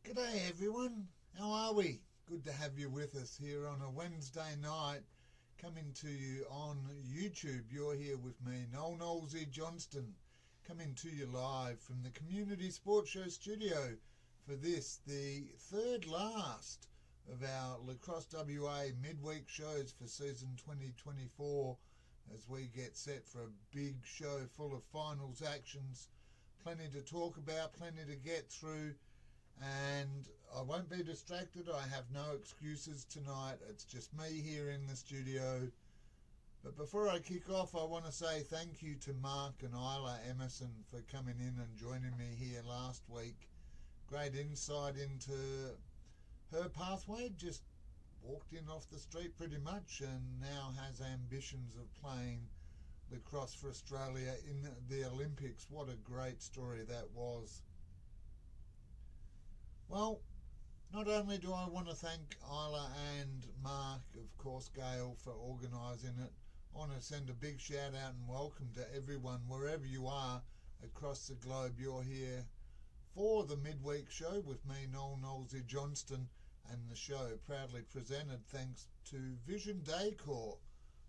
G'day everyone, how are we? Good to have you with us here on a Wednesday night, coming to you on YouTube. You're here with me, Noel Knowlesy Johnston, coming to you live from the Community Sports Show studio for this, the third last of our Lacrosse WA midweek shows for season 2024, as we get set for a big show full of finals actions, plenty to talk about, plenty to get through. And I won't be distracted. I have no excuses tonight. It's just me here in the studio. But before I kick off, I want to say thank you to Mark and Isla Emerson for coming in and joining me here last week. Great insight into her pathway. Just walked in off the street pretty much and now has ambitions of playing lacrosse for Australia in the Olympics. What a great story that was. Well, not only do I want to thank Isla and Mark, of course Gail, for organising it, I want to send a big shout out and welcome to everyone, wherever you are across the globe. You're here for the midweek show with me, Noel Knowlesy Johnston, and the show proudly presented thanks to Vision Decor.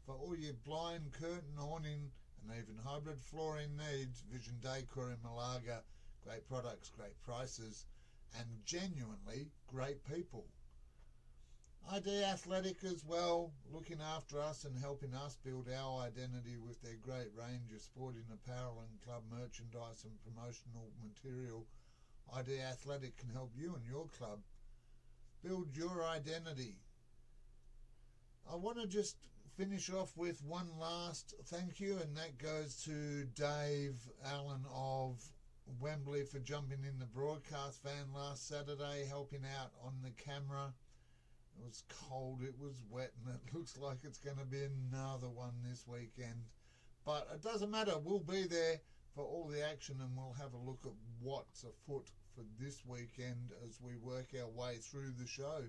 For all your blind, curtain, awning and even hybrid flooring needs, Vision Decor in Malaga. Great products, great prices, and genuinely great people. ID Athletic as well, looking after us and helping us build our identity with their great range of sporting apparel and club merchandise and promotional material. ID Athletic can help you and your club build your identity. I want to just finish off with one last thank you, and that goes to Dave Allen of Wembley for jumping in the broadcast van last Saturday, helping out on the camera. It was cold, it was wet, and it looks like it's going to be another one this weekend. But it doesn't matter, we'll be there for all the action and we'll have a look at what's afoot for this weekend as we work our way through the show.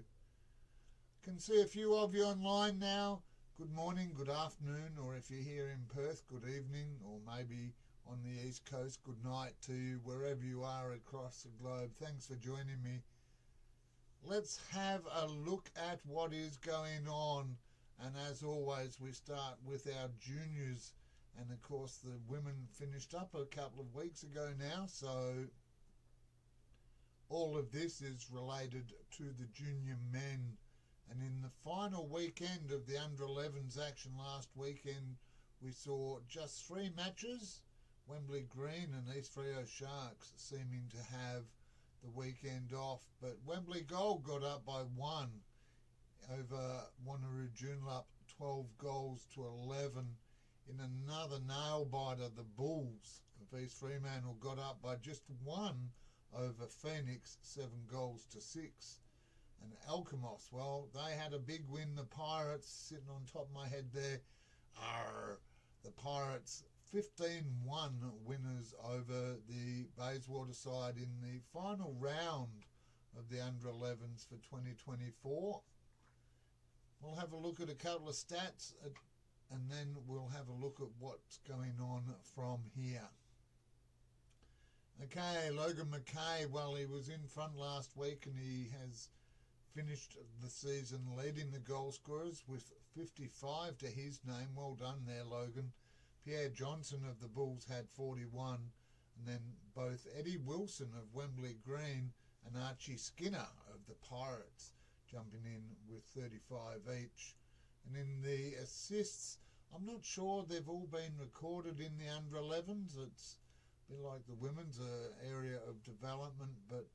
Can see a few of you online now. Good morning, good afternoon, or if you're here in Perth, good evening, or maybe on the East Coast, good night to you, wherever you are across the globe. Thanks for joining me. Let's have a look at what is going on. And as always, we start with our juniors. And of course, the women finished up a couple of weeks ago now. So all of this is related to the junior men. And in the final weekend of the under-11s action last weekend, we saw just 3 matches. Wembley Green and East Freo Sharks seeming to have the weekend off, but Wembley Gold got up by 1 over Wanneroo Joondalup, 12 goals to 11 in another nail-biter. The Bulls of East Fremantle got up by just 1 over Phoenix, 7 goals to 6. And Alkimos, well, they had a big win. The Pirates, sitting on top of my head there, the Pirates 15-1 winners over the Bayswater side in the final round of the under-11s for 2024. We'll have a look at a couple of stats and then we'll have a look at what's going on from here. Okay, Logan McKay, well, he was in front last week and he has finished the season leading the goal scorers with 55 to his name. Well done there, Logan. Pierre Johnson of the Bulls had 41, and then both Eddie Wilson of Wembley Green and Archie Skinner of the Pirates jumping in with 35 each. And in the assists, I'm not sure they've all been recorded in the under-11s. It's a bit like the women's area of development, but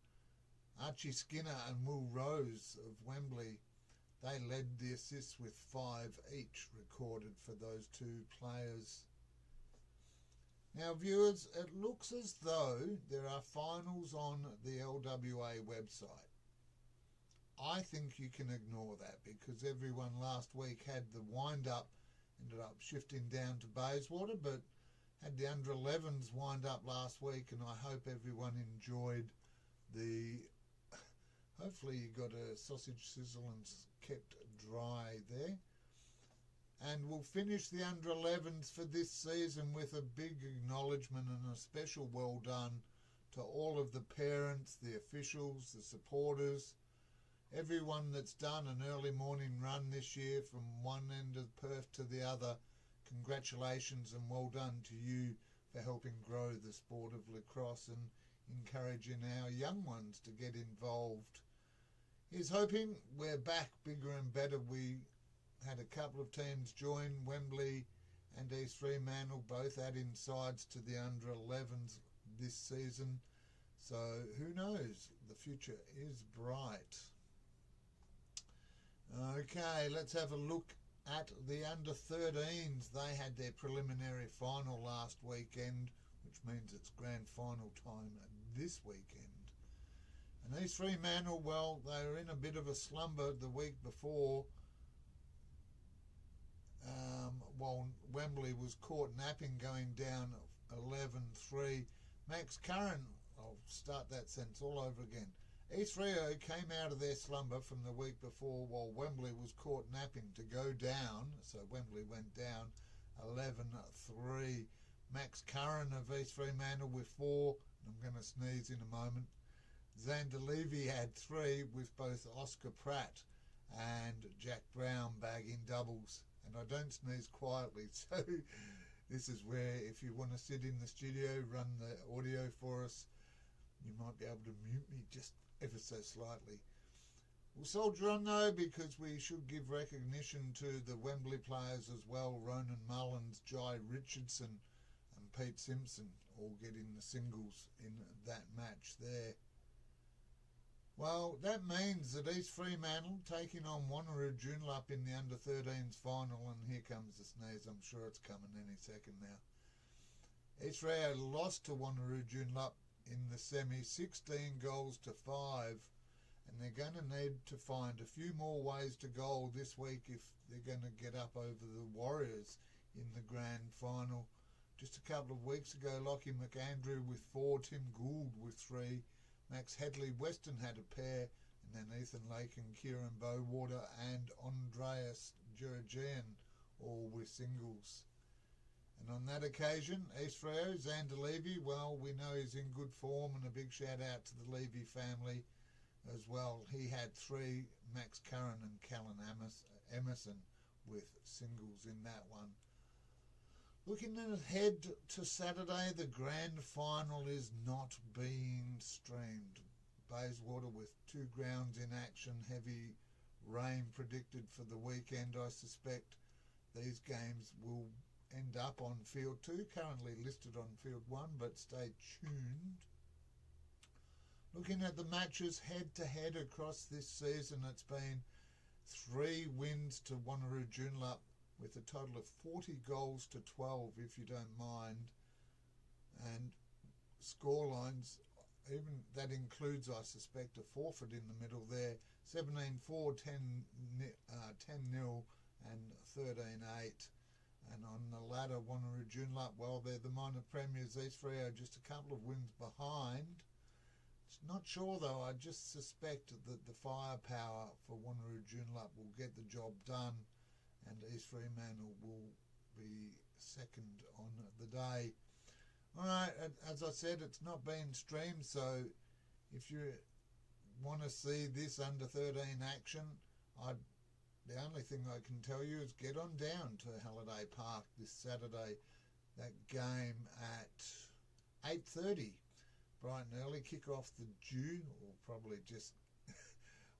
Archie Skinner and Will Rose of Wembley, they led the assists with 5 each recorded for those 2 players. Now viewers, it looks as though there are finals on the LWA website. I think you can ignore that because everyone last week had the wind-up, ended up shifting down to Bayswater, but had the under-11s wind up last week, and I hope everyone enjoyed the... Hopefully you got a sausage sizzle and kept dry there. And we'll finish the under-11s for this season with a big acknowledgement and a special well done to all of the parents, the officials, the supporters, everyone that's done an early morning run this year from one end of Perth to the other. Congratulations and well done to you for helping grow the sport of lacrosse and encouraging our young ones to get involved. Here's hoping we're back bigger and better. We had a couple of teams join, Wembley and East Fremantle, both adding sides to the under 11s this season. So who knows? The future is bright. Okay, let's have a look at the under 13s. They had their preliminary final last weekend, which means it's grand final time this weekend. And East Fremantle, well, they were in a bit of a slumber the week before. While Wembley was caught napping going down 11-3. Max Curran, I'll start that sentence all over again. East Freo came out of their slumber from the week before while Wembley was caught napping to go down. So Wembley went down 11-3. Max Curran of East Fremantle with 4. I'm going to sneeze in a moment. Xander Levy had 3 with both Oscar Pratt and Jack Brown bagging doubles. And I don't sneeze quietly, so this is where if you want to sit in the studio, run the audio for us, you might be able to mute me just ever so slightly. We'll soldier on though, because we should give recognition to the Wembley players as well. Ronan Mullins, Jai Richardson and Pete Simpson all getting the singles in that match there. Well, that means that East Fremantle taking on Wanneroo Joondalup in the under-13s final, and here comes the sneeze. I'm sure it's coming any second now. East Freo lost to Wanneroo Joondalup in the semi, 16 goals to 5, and they're going to need to find a few more ways to goal this week if they're going to get up over the Warriors in the grand final. Just a couple of weeks ago, Lockie McAndrew with 4, Tim Gould with 3, Max Headley Weston had a pair, and then Ethan Lake and Kieran Bowater and Andreas Georgian all with singles. And on that occasion, East Freo, Xander Levy, well, we know he's in good form, and a big shout out to the Levy family as well. He had 3, Max Curran and Callan Emerson with singles in that one. Looking ahead to Saturday, the grand final is not being streamed. Bayswater with 2 grounds in action, heavy rain predicted for the weekend. I suspect these games will end up on field 2, currently listed on field 1, but stay tuned. Looking at the matches head-to-head across this season, it's been 3 wins to Wanneroo Joondalup, with a total of 40 goals to 12, if you don't mind. And scorelines, even that includes, I suspect, a forfeit in the middle there. 17-4, 10-0 and 13-8. And on the ladder, Wanneroo Joondalup, well, they're the minor premiers. East Freo just a couple of wins behind. Not sure, though. I just suspect that the firepower for Wanneroo Joondalup will get the job done, and East Fremantle will be second on the day. All right, as I said, it's not been streamed, so if you want to see this under-13 action, the only thing I can tell you is get on down to Halliday Park this Saturday. That game at 8:30, bright and early, kick off the dew, or probably just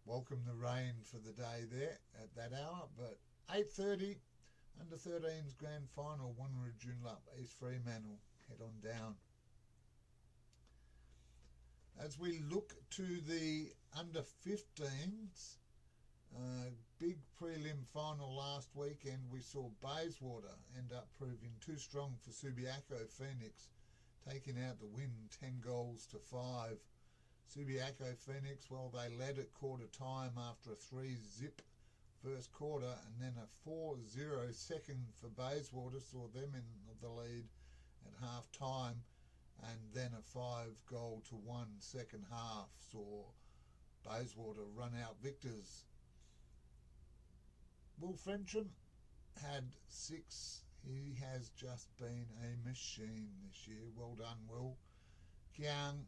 welcome the rain for the day there at that hour, but 8:30, under-13's grand final, Wanneroo Joondalup, East Fremantle, head on down. As we look to the under-15s, big prelim final last weekend, we saw Bayswater end up proving too strong for Subiaco Phoenix, taking out the win 10 goals to 5. Subiaco Phoenix, well, they led at quarter time after a 3-zip first quarter, and then a 4-0 second for Bayswater saw them in the lead at half time, and then a 5-goal-to-1 second half saw Bayswater run out victors. Will Frencham had 6. He has just been a machine this year. Well done, Will. Kiang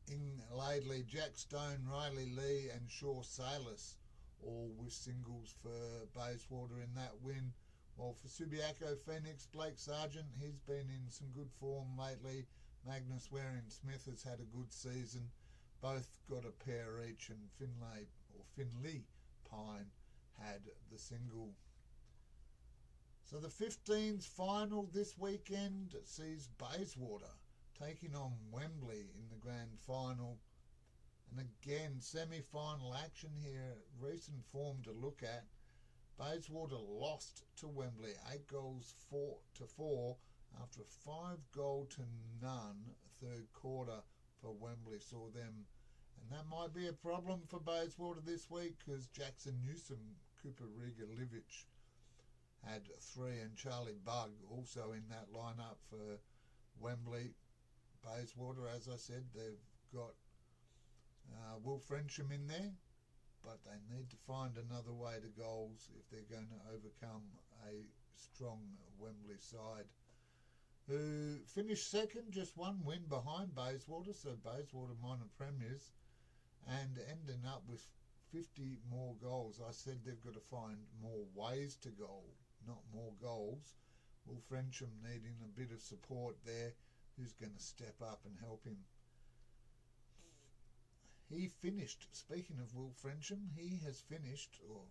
In Laidley, Jack Stone, Riley Lee and Shaw Salis all with singles for Bayswater in that win. While for Subiaco Phoenix, Blake Sargent, he's been in some good form lately. Magnus Waring-Smith has had a good season. Both got a pair each, and Finley Pine had the single. So the 15s final this weekend sees Bayswater taking on Wembley in the grand final. And again, semi-final action here, recent form to look at. Bayswater lost to Wembley 8-4 after a 5-0 third quarter for Wembley saw them. And that might be a problem for Bayswater this week, because Jackson Newsom, Cooper Riga-Livic had 3, and Charlie Bugg also in that lineup for Wembley. Bayswater, as I said, they've got Will Frensham in there, but they need to find another way to goals if they're going to overcome a strong Wembley side, who finished second, just one win behind Bayswater, so Bayswater minor premiers, and ending up with 50 more goals. I said they've got to find more ways to goal, not more goals. Will Frensham needing a bit of support there. Who's going to step up and help him? He finished, speaking of Will Frensham, he has finished, or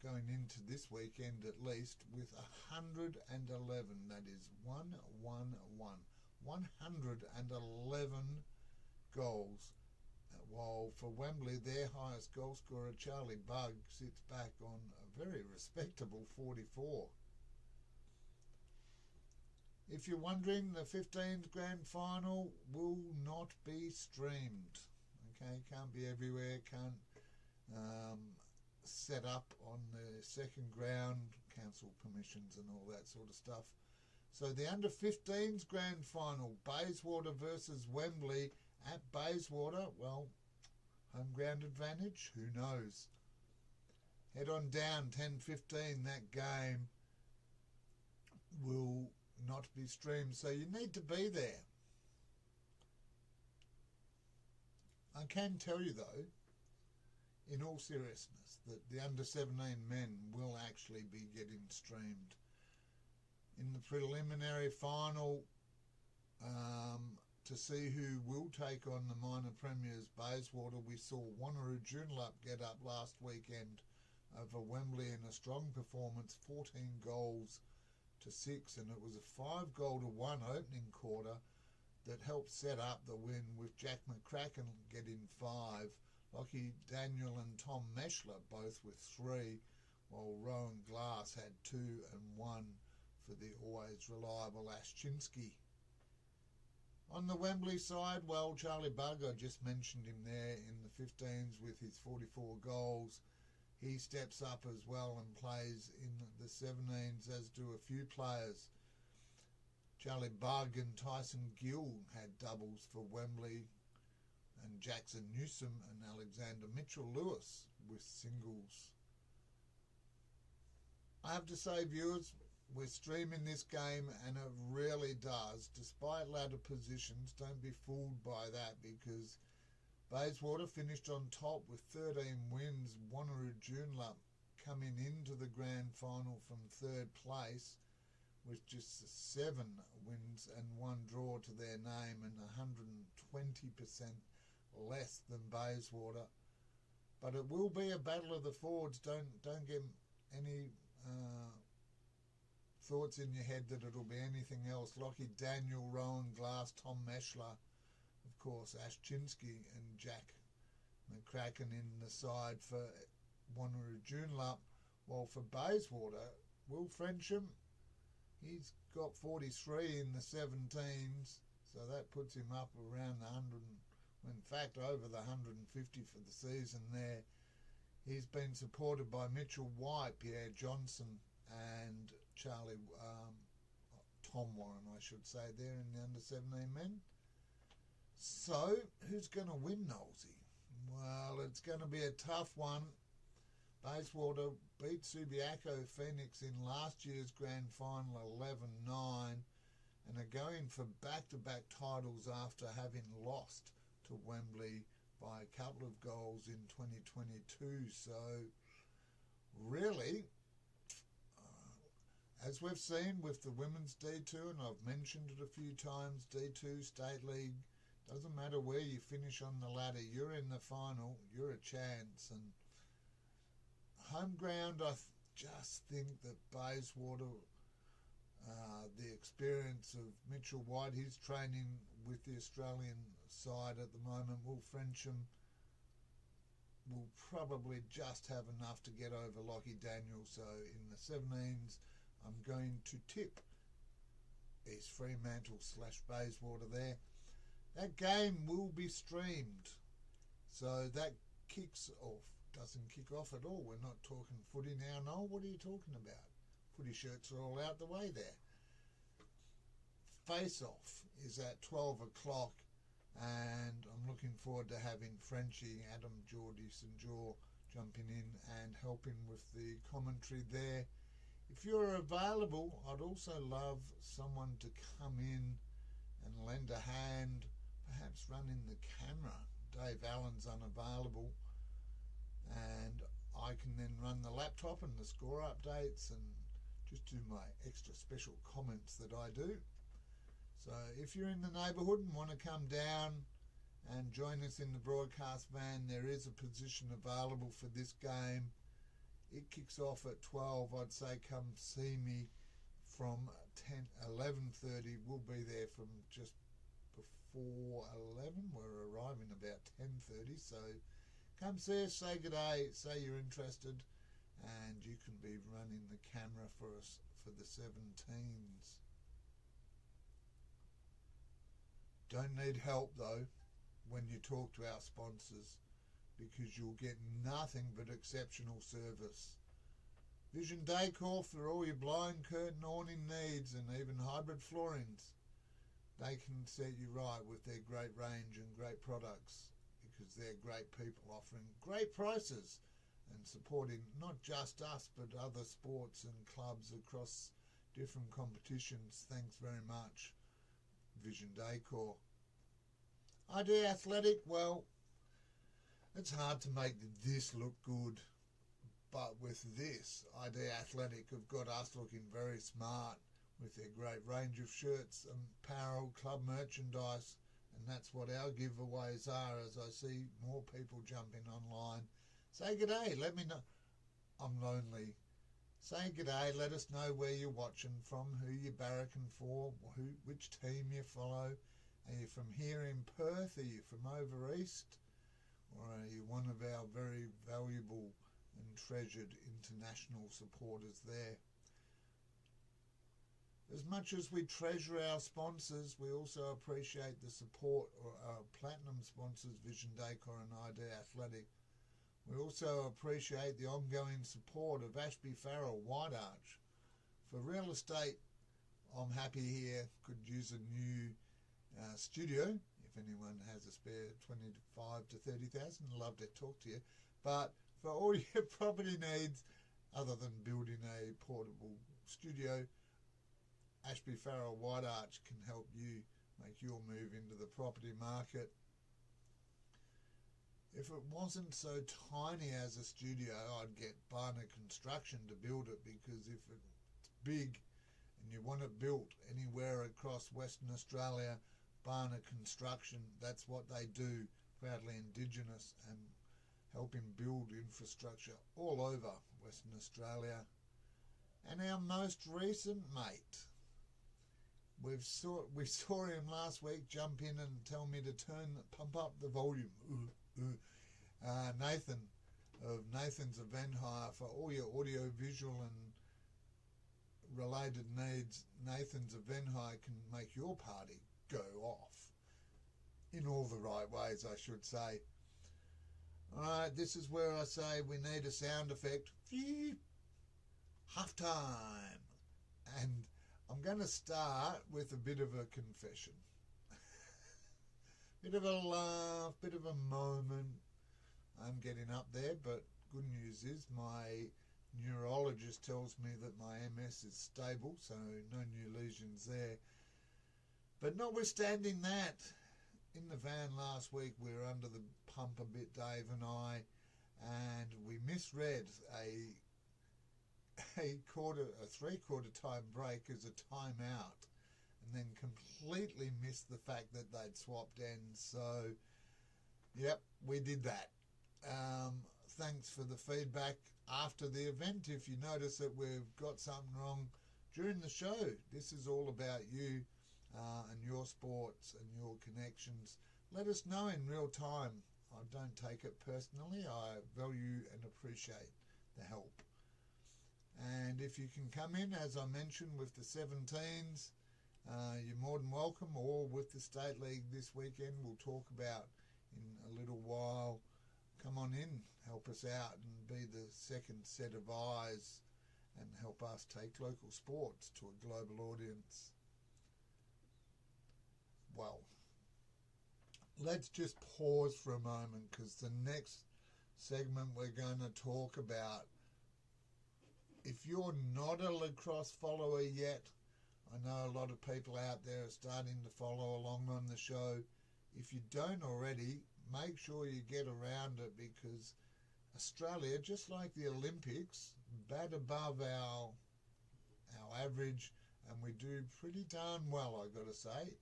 going into this weekend at least, with 111. That is 111. 111 goals. While for Wembley, their highest goal scorer, Charlie Bugg, sits back on a very respectable 44. If you're wondering, the 15th grand final will not be streamed. Okay, can't be everywhere, can't set up on the second ground, council permissions and all that sort of stuff. So the under 15s grand final, Bayswater versus Wembley at Bayswater. Well, home ground advantage, who knows? Head on down, 10:15, that game will not be streamed, so you need to be there. I can tell you though, in all seriousness, that the under 17 men will actually be getting streamed. In the preliminary final, to see who will take on the minor premiers Bayswater, we saw Wanneroo Joondalup get up last weekend over Wembley in a strong performance, 14 goals to 6, and it was a 5-1 opening quarter that helped set up the win, with Jack McCracken getting 5, Lockie Daniel and Tom Meshler both with 3, while Rowan Glass had 2 and 1 for the always reliable Ashchinsky. On the Wembley side, well, Charlie Bugg, I just mentioned him there in the 15s with his 44 goals. He steps up as well and plays in the 17s, as do a few players. Charlie Bugg and Tyson Gill had doubles for Wembley, and Jackson Newsom and Alexander Mitchell-Lewis with singles. I have to say, viewers, we're streaming this game, and it really does, despite ladder positions, don't be fooled by that, because Bayswater finished on top with 13 wins. Wanneroo Joondalup coming into the grand final from 3rd place with just 7 wins and 1 draw to their name, and 120% less than Bayswater. But it will be a battle of the forwards. Don't get any thoughts in your head that it'll be anything else. Lockie Daniel, Rowan Glass, Tom Meshler, of course, Ashchinsky and Jack McCracken in the side for Wanneroo Joondalup. While for Bayswater, Will Frensham, he's got 43 in the 17s, so that puts him up around the 100, in fact over the 150 for the season there. He's been supported by Mitchell White, Pierre Johnson and Tom Warren, I should say, there in the under 17 men. So, who's going to win, Nosey? Well, it's going to be a tough one. Bayswater beat Subiaco Phoenix in last year's grand final 11-9 and are going for back-to-back titles after having lost to Wembley by a couple of goals in 2022. So really, as we've seen with the women's D2, and I've mentioned it a few times, D2 State League, doesn't matter where you finish on the ladder, you're in the final, you're a chance. And home ground, I just think that Bayswater, the experience of Mitchell White, he's training with the Australian side at the moment. Will Frensham will probably just have enough to get over Lockie Daniel. So in the 17s, I'm going to tip East Fremantle / Bayswater there. That game will be streamed. So that kicks off. Doesn't kick off at all. We're not talking footy now. No, what are you talking about? Footy shirts are all out the way there. Face-off is at 12 o'clock, and I'm looking forward to having Frenchie, Adam Geordie St. Jaw jumping in and helping with the commentary there. If you're available, I'd also love someone to come in and lend a hand, perhaps running the camera. Dave Allen's unavailable, and I can then run the laptop and the score updates and just do my extra special comments that I do. So if you're in the neighbourhood and want to come down and join us in the broadcast van, there is a position available for this game. It kicks off at 12. I'd say come see me from 11:30. We'll be there from just before 11. We're arriving about 10:30. So come see us, say good day, say you're interested, and you can be running the camera for us for the 17s. Don't need help though when you talk to our sponsors, because you'll get nothing but exceptional service. Vision Decor for all your blind, curtain, awning needs, and even hybrid floorings. They can set you right with their great range and great products, because they're great people offering great prices and supporting not just us but other sports and clubs across different competitions. Thanks very much, Vision Decor. ID Athletic, well, it's hard to make this look good, but with this, ID Athletic have got us looking very smart with their great range of shirts, apparel, club merchandise, and that's what our giveaways are. As I see more people jumping online, say good day, let me know. I'm lonely. Say good day, let us know where you're watching from, who you're barracking for, which team you follow. Are you from here in Perth? Are you from over east? Or are you one of our very valuable and treasured international supporters there? As much as we treasure our sponsors, we also appreciate the support of our platinum sponsors, Vision Decor and ID Athletic. We also appreciate the ongoing support of Ashby Farrell White Arch. For real estate, I'm happy here. Could use a new studio. If anyone has a spare 25 to 30,000, I'd love to talk to you. But for all your property needs, other than building a portable studio, Ashby Farrell White Arch can help you make your move into the property market. If it wasn't so tiny as a studio, I'd get Barner Construction to build it, because if it's big and you want it built anywhere across Western Australia, Barner Construction, that's what they do, proudly Indigenous and helping build infrastructure all over Western Australia. And our most recent mate, we saw him last week jump in and tell me to pump up the volume. Nathan of Nathan's Event Hire, for all your audio, visual and related needs. Nathan's Event Hire can make your party go off in all the right ways, I should say. Alright, this is where I say we need a sound effect. Half time. And I'm going to start with a bit of a confession. Bit of a laugh, bit of a moment. I'm getting up there, but good news is my neurologist tells me that my MS is stable, so no new lesions there. But notwithstanding that, in the van last week. We were under the pump a bit, Dave and I, and we misread a three-quarter time break as a timeout, and then completely missed the fact that they'd swapped ends. So, yep, we did that. Thanks for the feedback after the event. If you notice that we've got something wrong during the show, this is all about you and your sports and your connections. Let us know in real time. I don't take it personally. I value and appreciate the help. And if you can come in, as I mentioned, with the 17s, you're more than welcome, or with the State League this weekend, we'll talk about in a little while. Come on in, help us out and be the second set of eyes and help us take local sports to a global audience. Well, let's just pause for a moment, because the next segment we're going to talk about, if you're not a lacrosse follower yet, I know a lot of people out there are starting to follow along on the show. If you don't already, make sure you get around it, because Australia, just like the Olympics, bat above our average, and we do pretty darn well, I got to say.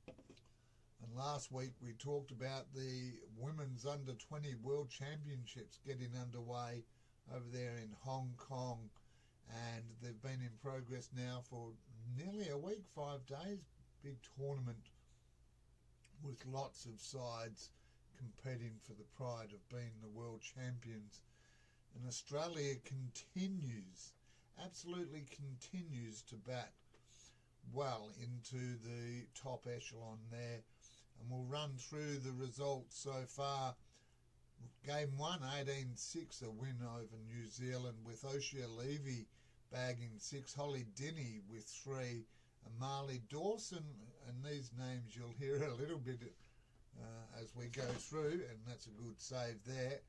And last week we talked about the Women's Under-20 World Championships getting underway over there in Hong Kong, and they've been in progress now for nearly a week, 5 days. Big tournament with lots of sides competing for the pride of being the world champions. And Australia absolutely continues to bat well into the top echelon there. And we'll run through the results so far. Game 1, 18-6, a win over New Zealand, with Oshia Levy bagging 6, Holly Dinny with 3, and Marley Dawson, and these names you'll hear a little bit as we go through, and that's a good save there.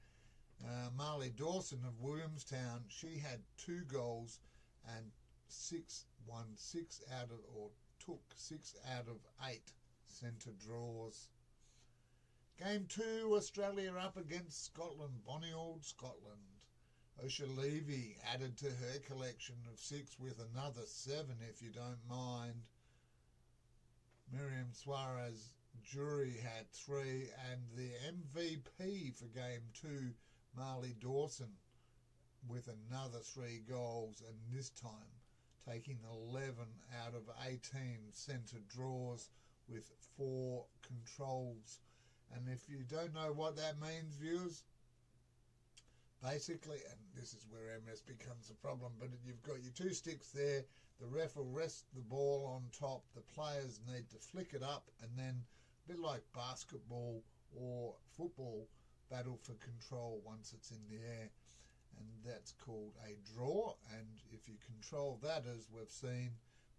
Marley Dawson of Williamstown, she had 2 goals and took 6 out of 8 centre draws. Game 2, Australia up against Scotland, bonny old Scotland. Oshia Levy added to her collection of 6 with another 7, if you don't mind. Miriam Suarez Jury had 3, and the MVP for Game 2, Marley Dawson, with another 3 goals, and this time taking 11 out of 18 centre draws with 4 controls. And if you don't know what that means, viewers, basically, and this is where MS becomes a problem, but you've got your 2 sticks there, the ref will rest the ball on top, the players need to flick it up, and then, a bit like basketball or football, battle for control once it's in the air, and that's called a draw. And if you control that, as we've seen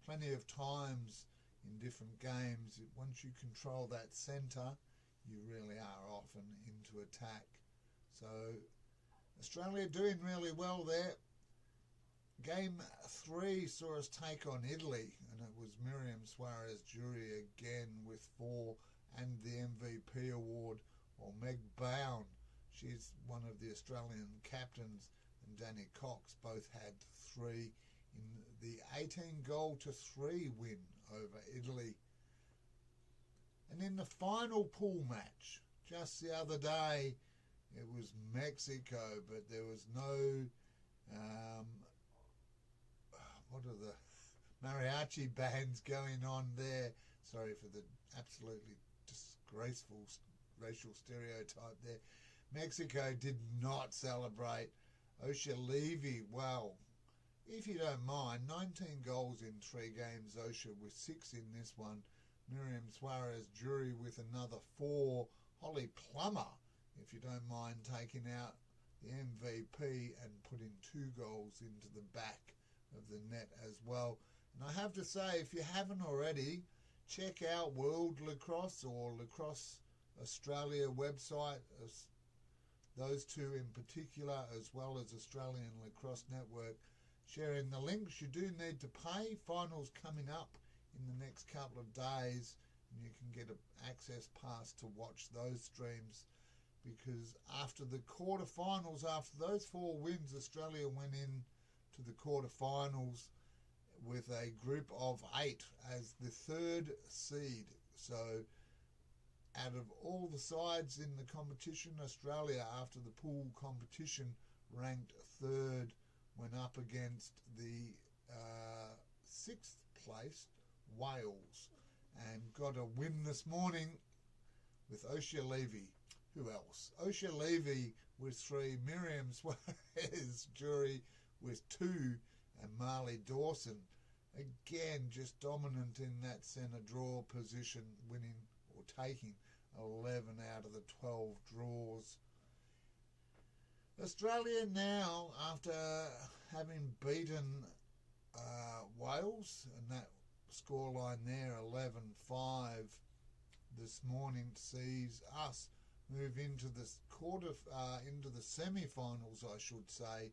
plenty of times in different games, once you control that centre, you really are often into attack. So Australia doing really well there. Game 3 saw us take on Italy, and it was Miriam Suarez Jury again with 4, and the MVP award, or Meg Bowen. She's one of the Australian captains, and Danny Cox both had 3 in the 18-3 win over Italy. And in the final pool match, just the other day, it was Mexico, but there was no, what are the mariachi bands going on there? Sorry for the absolutely disgraceful racial stereotype there. Mexico did not celebrate. Oshia Levy, well, if you don't mind, 19 goals in 3 games, Oshia with 6 in this one. Miriam Suarez Jury with another 4. Holly Plummer, if you don't mind, taking out the MVP and putting 2 goals into the back of the net as well. And I have to say, if you haven't already, check out World Lacrosse or Lacrosse Australia website, those 2 in particular, as well as Australian Lacrosse Network, sharing the links. You do need to pay. Finals coming up in the next couple of days, and you can get an access pass to watch those streams, because after the quarterfinals, after those 4 wins, Australia went in to the quarterfinals with a group of 8 as the 3rd seed. So out of all the sides in the competition, Australia, after the pool competition, ranked 3rd, went up against the 6th placed Wales and got a win this morning with Osha Levy. Who else? Osha Levy with 3, Miriam Suarez Jury with 2, and Marley Dawson, again, just dominant in that centre draw position, winning or taking 11 out of the 12 draws. Australia now, after having beaten Wales, and that scoreline there, 11-5 this morning, sees us move into the into the semi-finals, I should say,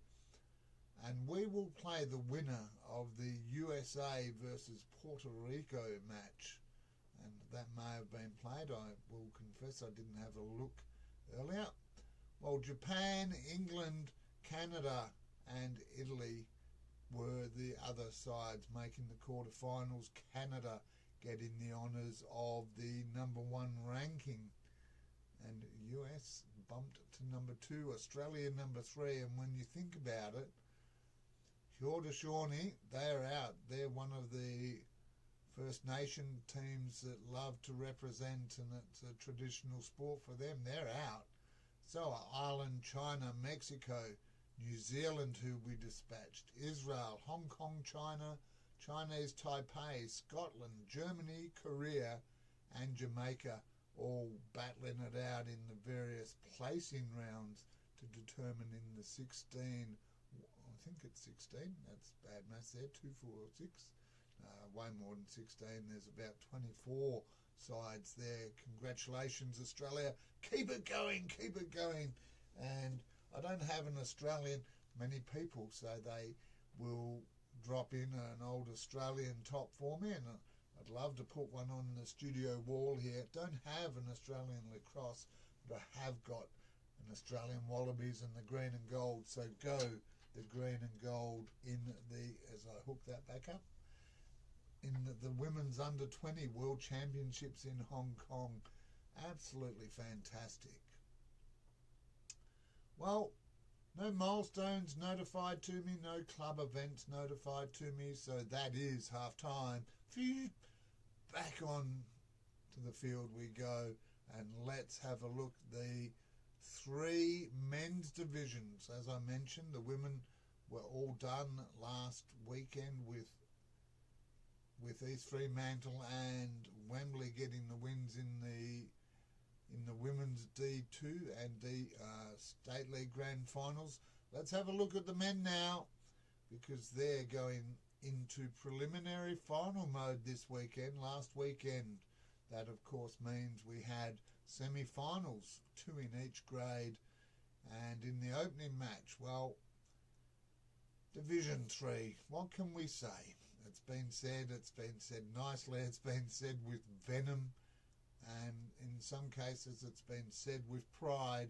and we will play the winner of the USA versus Puerto Rico match, and that may have been played. I will confess I didn't have a look earlier. Well, Japan, England, Canada and Italy were the other sides making the quarterfinals. Canada getting the honours of the number 1 ranking, and US bumped to number 2, Australia number 3. And when you think about it, Haudenosaunee, they're out. They're one of the First Nation teams that love to represent, and it's a traditional sport for them. They're out. So are Ireland, China, Mexico, New Zealand, who we dispatched, Israel, Hong Kong, China, Chinese Taipei, Scotland, Germany, Korea and Jamaica, all battling it out in the various placing rounds to determine in the 16, I think it's 16, that's bad maths there, 2, 4, 6, way more than 16, there's about 24 sides there. Congratulations, Australia, keep it going, and I don't have an Australian, many people say they will drop in an old Australian top for me, and I'd love to put one on the studio wall here. Don't have an Australian lacrosse, but I have got an Australian Wallabies and the green and gold. So go the green and gold in the, as I hook that back up, in the women's under 20 World Championships in Hong Kong. Absolutely fantastic. Well, no milestones notified to me, no club events notified to me, so that is half time. Back on to the field we go, and let's have a look. The 3 men's divisions, as I mentioned, the women were all done last weekend with East Fremantle and Wembley getting the wins in the women's D2 and the State League Grand Finals. Let's have a look at the men now, because they're going into preliminary final mode this weekend. Last weekend, that of course means we had semi-finals, 2 in each grade, and in the opening match, well, Division 3, what can we say? It's been said nicely, it's been said with venom, and in some cases it's been said with pride.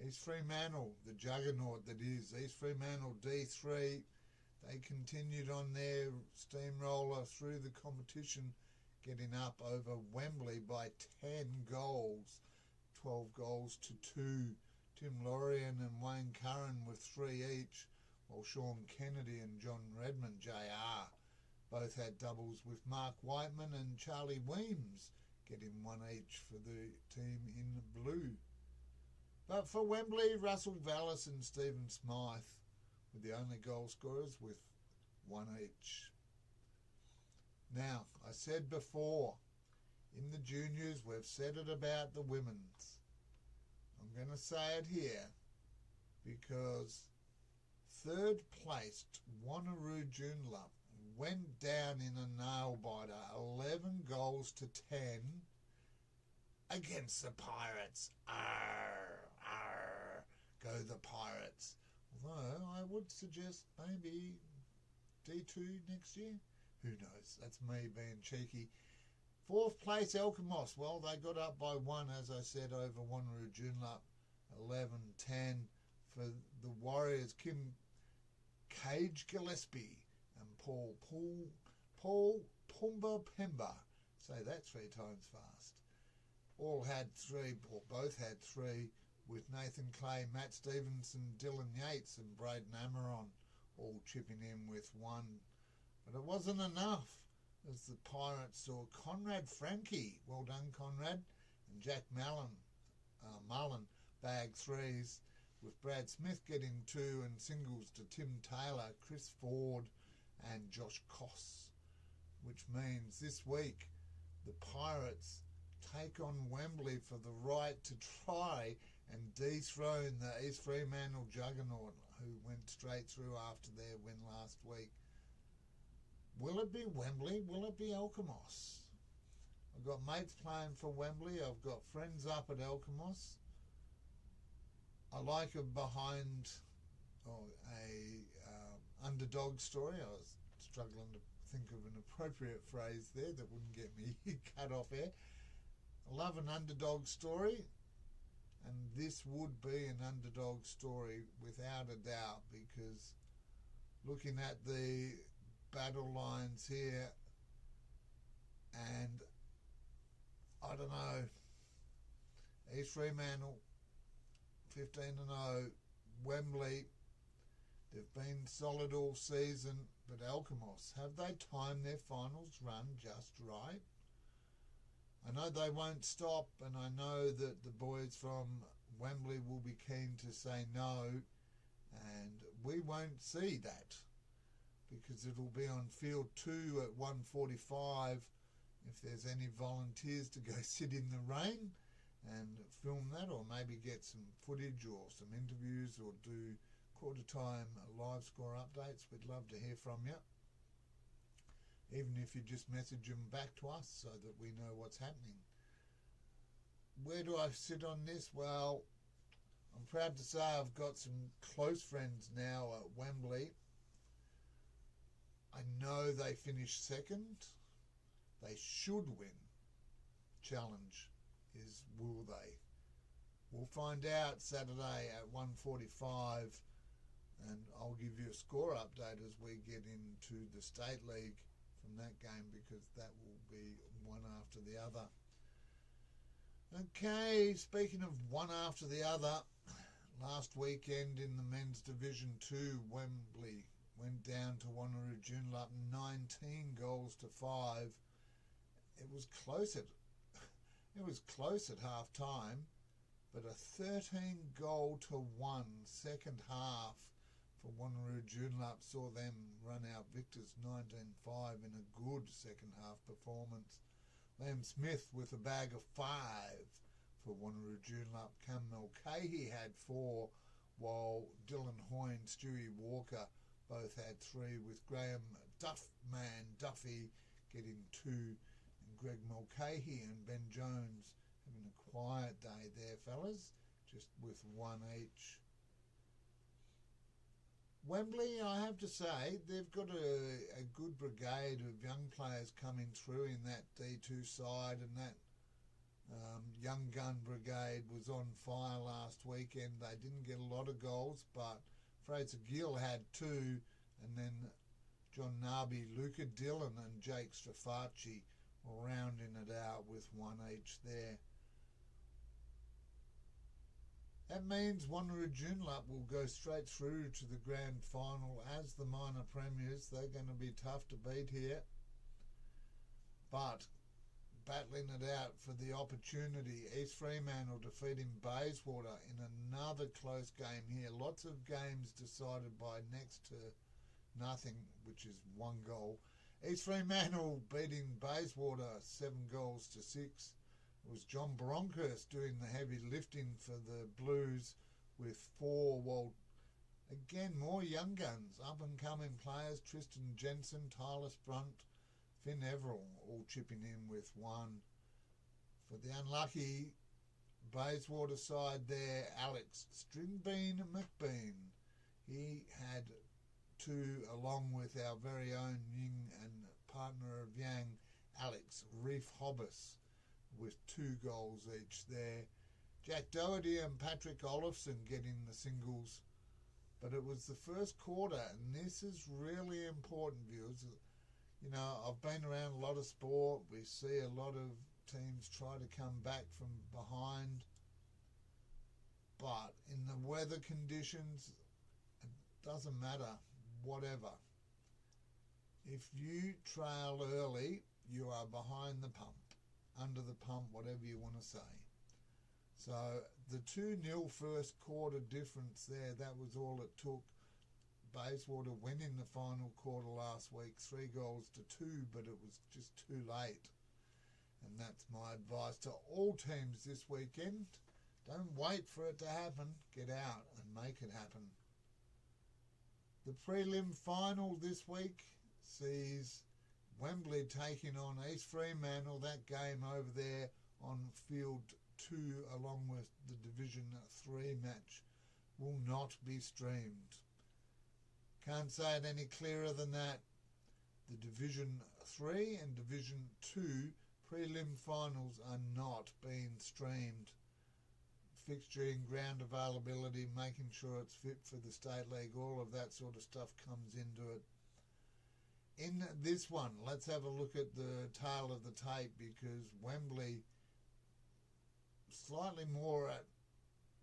East Fremantle, the juggernaut that is East Fremantle D3, they continued on their steamroller through the competition, getting up over Wembley by 10 goals, 12 goals to 2. Tim Lorien and Wayne Curran with 3 each, while Sean Kennedy and John Redmond, JR, both had doubles, with Mark Whiteman and Charlie Weems getting 1 each for the team in blue. But for Wembley, Russell Vallis and Stephen Smythe were the only goal scorers with 1 each. Now, I said before, in the juniors, we've said it about the women's. I'm going to say it here, because 3rd placed Wanneroo Joondalup went down in a nail-biter, 11 goals to 10 against the Pirates. Arr, arr, go the Pirates. Although I would suggest maybe D2 next year, Who knows? That's me being cheeky. Fourth place, Alkimos. Well, they got up by one, as I said, over Wanneroo Joondalup, 11-10 for the Warriors. Kim Cage Gillespie and Paul Pumba Pemba. Say that 3 times fast. All had 3, or both had 3, with Nathan Clay, Matt Stevenson, Dylan Yates and Braden Amaron all chipping in with 1. But it wasn't enough, as the Pirates saw Conrad Frankie, well done Conrad, and Jack Mullen bag 3s, with Brad Smith getting 2 and singles to Tim Taylor, Chris Ford and Josh Koss, which means this week the Pirates take on Wembley for the right to try and dethrone the East Fremantle juggernaut, who went straight through after their win last week. Will it be Wembley? Will it be Alkimos? I've got mates playing for Wembley. I've got friends up at Alkimos. I like a behind underdog story. I was struggling to think of an appropriate phrase there that wouldn't get me cut off air. I love an underdog story, and this would be an underdog story without a doubt, because looking at the battle lines here, and I don't know, East Fremantle 15-0, Wembley, they've been solid all season, but Alkimos, have they timed their finals run just right? I know they won't stop, and I know that the boys from Wembley will be keen to say no, and we won't see that, because it'll be on field 2 at 1:45 if there's any volunteers to go sit in the rain and film that, or maybe get some footage or some interviews, or do quarter time live score updates. We'd love to hear from you, even if you just message them back to us so that we know what's happening. Where do I sit on this? Well, I'm proud to say I've got some close friends now at Wembley. I know they finished second. They should win. Challenge is, will they? We'll find out Saturday at 1:45, and I'll give you a score update as we get into the State League from that game, because that will be one after the other. Okay, speaking of one after the other, last weekend in the men's Division 2, Wembley went down to Wanneroo Joondalup 19-5. It was close at half time, but a 13-1 second half for Wanneroo Joondalup saw them run out victors 19-5 in a good second half performance. Liam Smith with a bag of 5 for Wanneroo Joondalup. Cam Mulcahy had 4, while Dylan Hoy and Stewie Walker both had 3, with Graham Duffy getting 2, and Greg Mulcahy and Ben Jones having a quiet day there, fellas, just with 1 each. Wembley, I have to say, they've got a good brigade of young players coming through in that D2 side, and that young gun brigade was on fire last weekend. They didn't get a lot of goals, but Fraser Gill had 2, and then John Narby, Luca Dillon and Jake Strafacci were rounding it out with 1 each there. That means Wanneroo Joondalup will go straight through to the grand final as the minor premiers. They're going to be tough to beat here, but battling it out for the opportunity. East Fremantle defeating Bayswater in another close game here. Lots of games decided by next to nothing, which is 1 goal. East Fremantle beating Bayswater 7-6. It was John Bronkhurst doing the heavy lifting for the Blues with 4, while again more young guns, up-and-coming players, Tristan Jensen, Tyler Sprunt, Finn Everall all chipping in with 1. For the unlucky Bayswater side there, Alex Stringbean McBean, he had 2 along with our very own Ying and partner of Yang, Alex Reef-Hobbs, with 2 goals each there. Jack Doherty and Patrick Olofsson getting the singles. But it was the first quarter, and this is really important, viewers. You know, I've been around a lot of sport. We see a lot of teams try to come back from behind. But in the weather conditions, it doesn't matter, whatever. If you trail early, you are behind the pump, under the pump, whatever you want to say. So the 2-0 first quarter difference there, that was all it took. Bayswater winning the final quarter last week, 3 goals to 2, but it was just too late. And that's my advice to all teams this weekend. Don't wait for it to happen. Get out and make it happen. The prelim final this week sees Wembley taking on East Fremantle. That game over there on field 2, along with the Division 3 match, will not be streamed. Can't say it any clearer than that. The Division 3 and Division 2 prelim finals are not being streamed. Fixturing, ground availability, making sure it's fit for the State League, all of that sort of stuff comes into it. In this one, let's have a look at the tail of the tape, because Wembley slightly more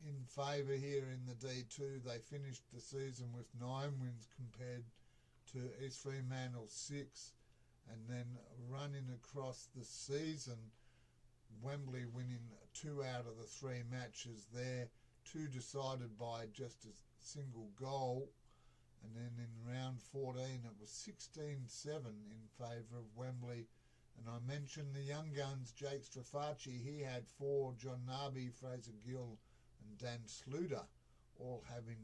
in favour here in the D2. They finished the season with 9 wins compared to East Fremantle 6, and then running across the season, Wembley winning 2 out of the 3 matches there, 2 decided by just a single goal, and then in round 14 it was 16-7 in favour of Wembley. And I mentioned the young guns, Jake Strafacci, he had 4, John Narby, Fraser Gill and Dan Sluter all having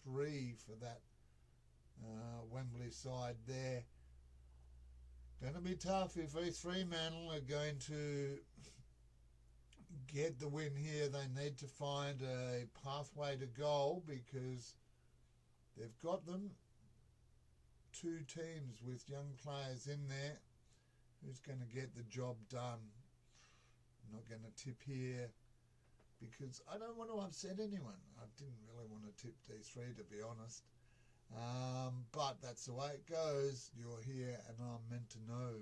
3 for that Wembley side there. Going to be tough if East Fremantle are going to get the win here. They need to find a pathway to goal, because they've got them 2 teams with young players in there. Who's going to get the job done? I'm not going to tip here because I don't want to upset anyone. I didn't really want to tip D3, to be honest. But that's the way it goes. You're here and I'm meant to know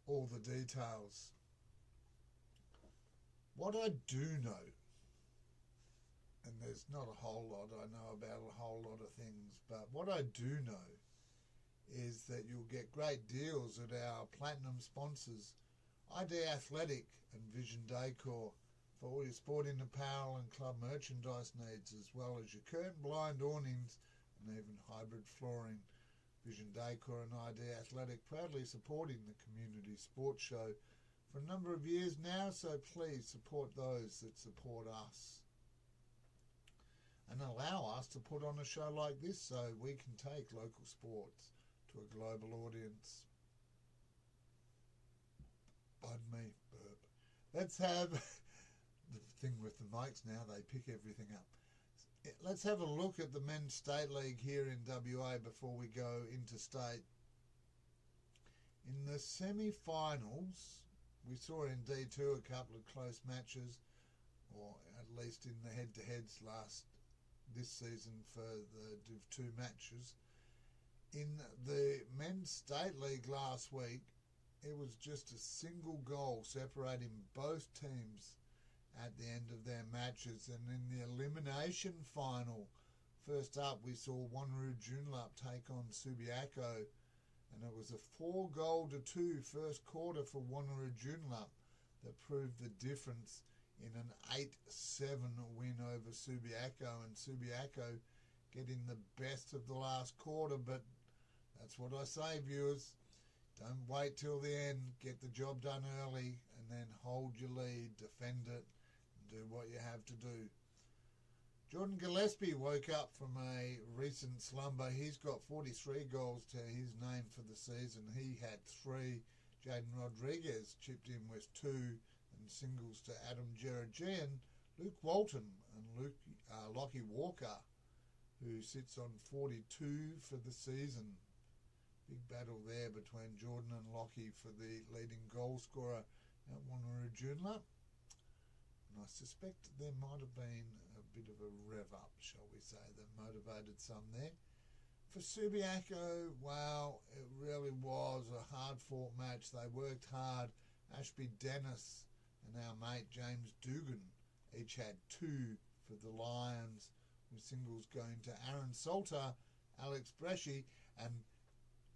all the details. What I do know, and there's not a whole lot I know about a whole lot of things, but what I do know is that you'll get great deals at our platinum sponsors, ID Athletic and Vision Decor, for all your sporting apparel and club merchandise needs, as well as your curtain, blind, awnings and even hybrid flooring. Vision Decor and ID Athletic proudly supporting the community sports show for a number of years now, so please support those that support us and allow us to put on a show like this so we can take local sports to a global audience. Pardon me, burp. Let's have the thing with the mics now, they pick everything up. Let's have a look at the Men's State League here in WA before we go into state. In the semi-finals, we saw in D2 a couple of close matches, or at least in the head-to-heads this season for the Div 2 matches. In the Men's State League last week, it was just a single goal separating both teams at the end of their matches. And in the elimination final, first up we saw Wanneroo Joondalup take on Subiaco, and it was a 4-2 first quarter for Wanneroo Joondalup that proved the difference in an 8-7 win over Subiaco, and Subiaco getting the best of the last quarter. But that's what I say, viewers. Don't wait till the end. Get the job done early and then hold your lead, defend it, and do what you have to do. Jordan Gillespie woke up from a recent slumber. He's got 43 goals to his name for the season. He had 3. Jaden Rodriguez chipped in with 2, and singles to Adam Gerardjian, Luke Walton and Lockie Walker, who sits on 42 for the season. Big battle there between Jordan and Lockie for the leading goal scorer at Wanneroo Joondalup. And I suspect there might have been a bit of a rev up, shall we say, that motivated some there. For Subiaco, wow, it really was a hard-fought match. They worked hard. Ashby Dennis and our mate James Dugan each had 2 for the Lions, with singles going to Aaron Salter, Alex Bresci, and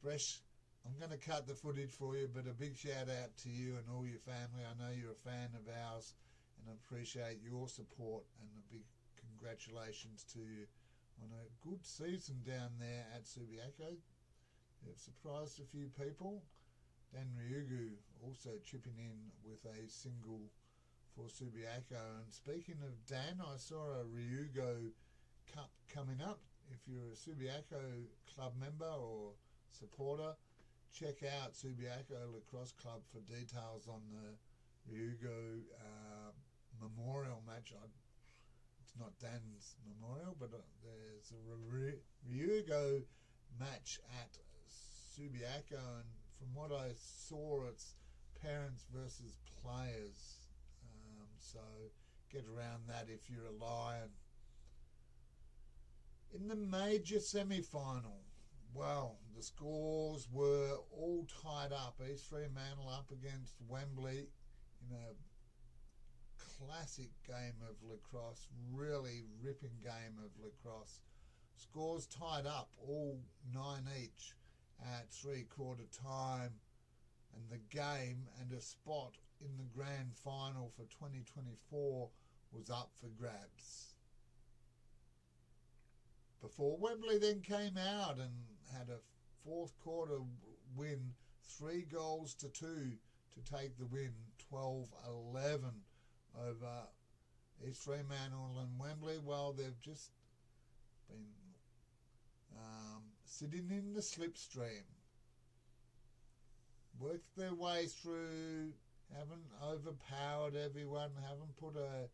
Bresh, I'm going to cut the footage for you, but a big shout out to you and all your family. I know you're a fan of ours and appreciate your support, and a big congratulations to you on a good season down there at Subiaco. They've surprised a few people. Dan Ryugu also chipping in with a single for Subiaco. And speaking of Dan, I saw a Ryugu Cup coming up. If you're a Subiaco club member or supporter, check out Subiaco Lacrosse Club for details on the Ryugu memorial match. It's not Dan's memorial, but there's a Ryugu match at Subiaco, and from what I saw, it's parents versus players. So get around that if you're a Lion. In the major semi-final, well, the scores were all tied up. East Fremantle up against Wembley in a classic game of lacrosse, really ripping game of lacrosse. Scores tied up, all 9 each at 3/4 time, and the game and a spot in the grand final for 2024 was up for grabs. Before Wembley then came out and had a 4th quarter win, 3-2 to take the win, 12-11 over East Fremantle and Wembley. Well, they've just been sitting in the slipstream, worked their way through, haven't overpowered everyone, haven't put a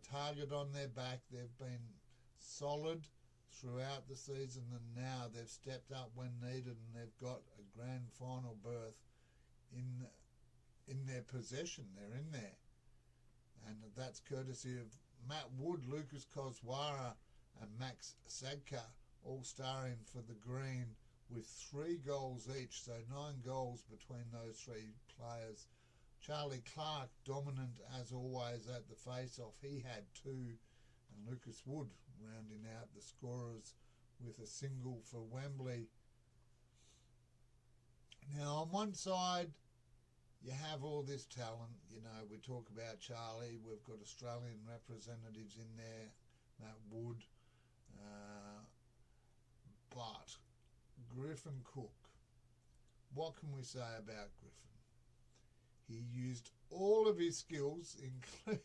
target on their back. They've been solid throughout the season, and now they've stepped up when needed, and they've got a grand final berth in their possession. They're in there, and that's courtesy of Matt Wood, Lucas Koswara and Max Sadka, all starring for the Green with 3 goals each, so 9 goals between those 3 players. Charlie Clark, dominant as always at the face-off, he had 2, and Lucas Wood rounding out the scorers with a single for Wembley. Now, on one side, you have all this talent. You know, we talk about Charlie. We've got Australian representatives in there, Matt Wood. But Griffin Cook, what can we say about Griffin? He used all of his skills, including,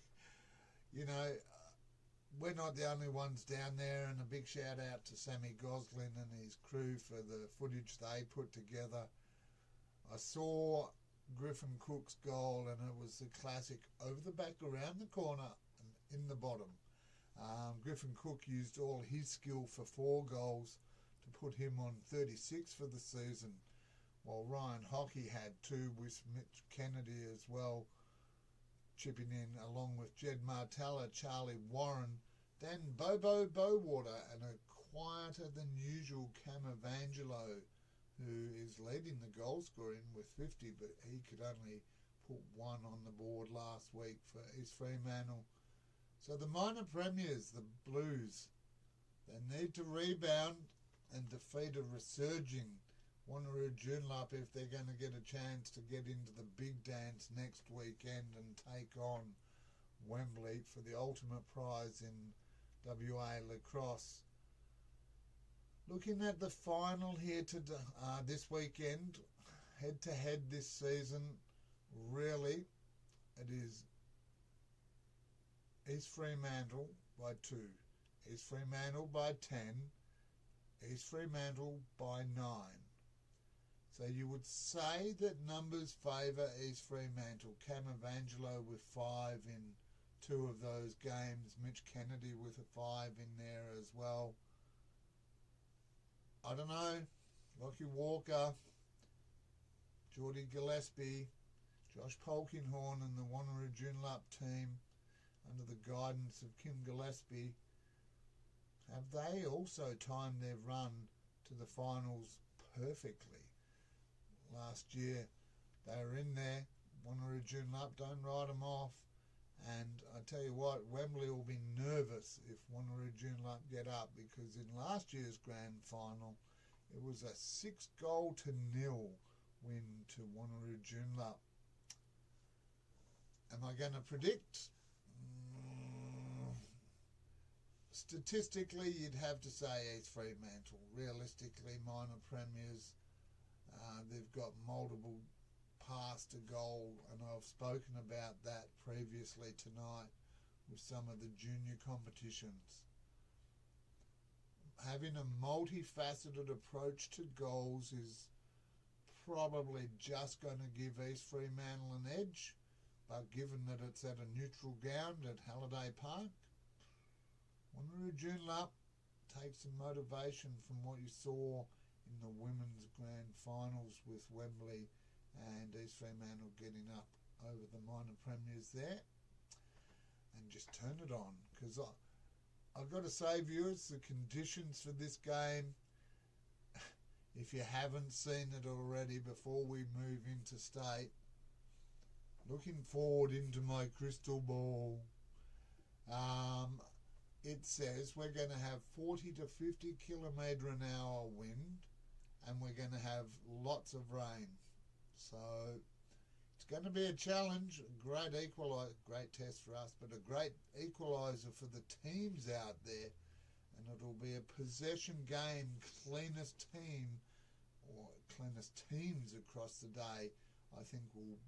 you know, we're not the only ones down there, and a big shout out to Sammy Goslin and his crew for the footage they put together. I saw Griffin Cook's goal, and it was the classic over the back, around the corner, and in the bottom. Griffin Cook used all his skill for 4 goals to put him on 36 for the season, while Ryan Hockey had 2 with Mitch Kennedy as well, chipping in along with Jed Martella, Charlie Warren, Dan Bobo Bowater, and a quieter than usual Cam Evangelo, who is leading the goal scoring with 50, but he could only put 1 on the board last week for East Fremantle. So the minor premiers, the Blues, they need to rebound and defeat a resurging Wanneroo Joondalup if they're going to get a chance to get into the big dance next weekend and take on Wembley for the ultimate prize in WA Lacrosse. Looking at the final here this weekend, head-to-head this season, really, it is East Fremantle by 2, East Fremantle by 10, East Fremantle by 9. So you would say that numbers favour East Fremantle. Cam Evangelo with 5 in 2 of those games. Mitch Kennedy with a 5 in there as well. I don't know. Lockie Walker, Geordie Gillespie, Josh Polkinghorne and the Wanneroo Joondalup team under the guidance of Kim Gillespie, have they also timed their run to the finals perfectly? Last year they were in there, Wanneroo Joondalup, don't write them off, and I tell you what, Wembley will be nervous if Wanneroo Joondalup get up, because in last year's grand final it was a 6-0 win to Wanneroo Joondalup. Am I going to predict? Statistically, you'd have to say East Fremantle. Realistically, minor premiers, they've got multiple paths to goal, and I've spoken about that previously tonight with some of the junior competitions. Having a multifaceted approach to goals is probably just going to give East Fremantle an edge, but given that it's at a neutral ground at Halliday Park, Wanneroo Joondalup take some motivation from what you saw in the women's grand finals with Wembley and East Fremantle getting up over the minor premiers there, and just turn it on, because I've got to say, viewers, the conditions for this game, if you haven't seen it already before we move into state, looking forward into my crystal ball, it says we're going to have 40 to 50 kilometre an hour wind, and we're going to have lots of rain. So it's going to be a challenge, a great test for us, but a great equaliser for the teams out there. And it'll be a possession game, cleanest team or cleanest teams across the day, I think, will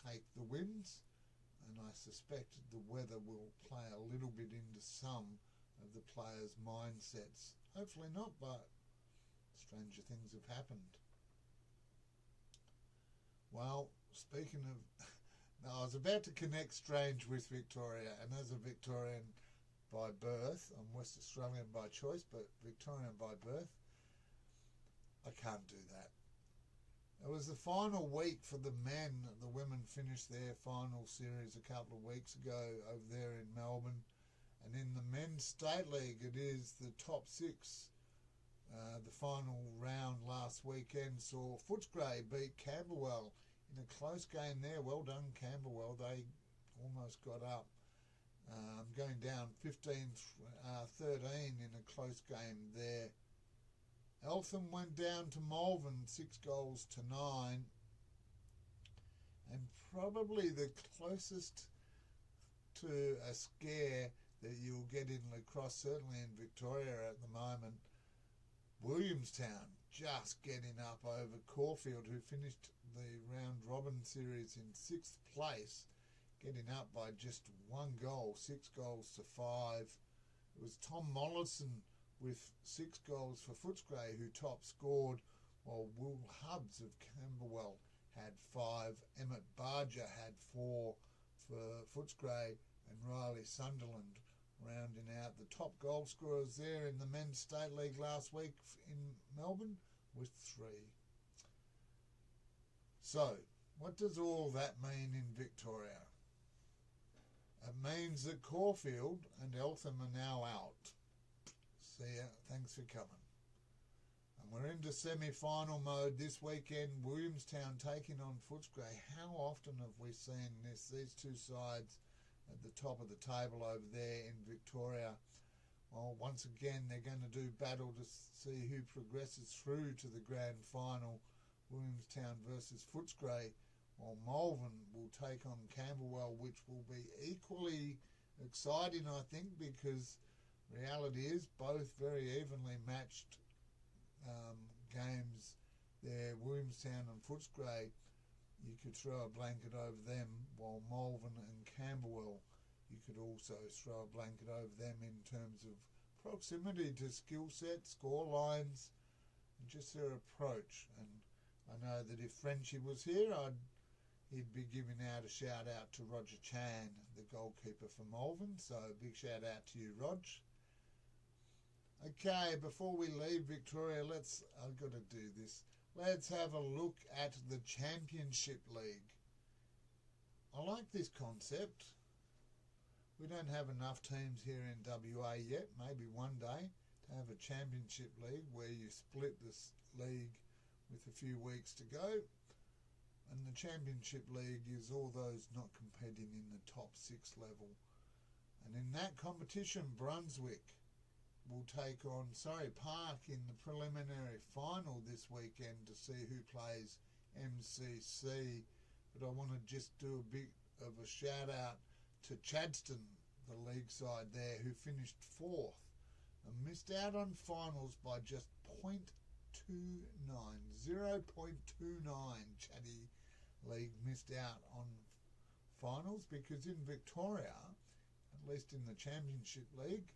take the wins. And I suspect the weather will play a little bit into some of the players' mindsets. Hopefully not, but stranger things have happened. Well, speaking of, now I was about to connect strange with Victoria, and as a Victorian by birth, I'm West Australian by choice, but Victorian by birth, I can't do that. It was the final week for the men. The women finished their final series a couple of weeks ago over there in Melbourne, and in the men's state league, it is the top six. The final round last weekend saw Footscray beat Camberwell in a close game there. Well done, Camberwell. They almost got up. Going down 15-13 in a close game there. Eltham went down to Malvern 6-9. And probably the closest to a scare that you'll get in Lacrosse, certainly in Victoria at the moment, Williamstown just getting up over Caulfield, who finished the round robin series in 6th place, getting up by just 1 goal, 6-5. It was Tom Mollison with 6 goals for Footscray who top scored, while Will Hubbs of Camberwell had 5. Emmett Barger had 4 for Footscray, and Riley Sunderland rounding out the top goal scorers there in the Men's State League last week in Melbourne with 3. So, what does all that mean in Victoria? It means that Caulfield and Eltham are now out. See ya, thanks for coming. And we're into semi-final mode this weekend. Williamstown taking on Footscray. How often have we seen this? These two sides at the top of the table over there in Victoria. Well, once again, they're going to do battle to see who progresses through to the grand final. Williamstown versus Footscray, while Malvern will take on Camberwell, which will be equally exciting, I think, because reality is both very evenly matched games there. Williamstown and Footscray, you could throw a blanket over them, while Malvern and Camberwell, you could also throw a blanket over them in terms of proximity to skill set, score lines, and just their approach. And I know that if Frenchie was here, he'd be giving out a shout out to Roger Chan, the goalkeeper for Malvern. So big shout out to you, Rog. Okay, before we leave Victoria, I've got to do this. Let's have a look at the Championship League. I like this concept. We don't have enough teams here in WA yet. Maybe one day to have a Championship League where you split this league with a few weeks to go. And the Championship League is all those not competing in the top 6 level. And in that competition, Brunswick will take on Surrey Park in the preliminary final this weekend to see who plays MCC. But I want to just do a bit of a shout out to Chadstone, the league side there, who finished 4th and missed out on finals by just 0.29. Chatty League missed out on finals because in Victoria, at least in the Championship League,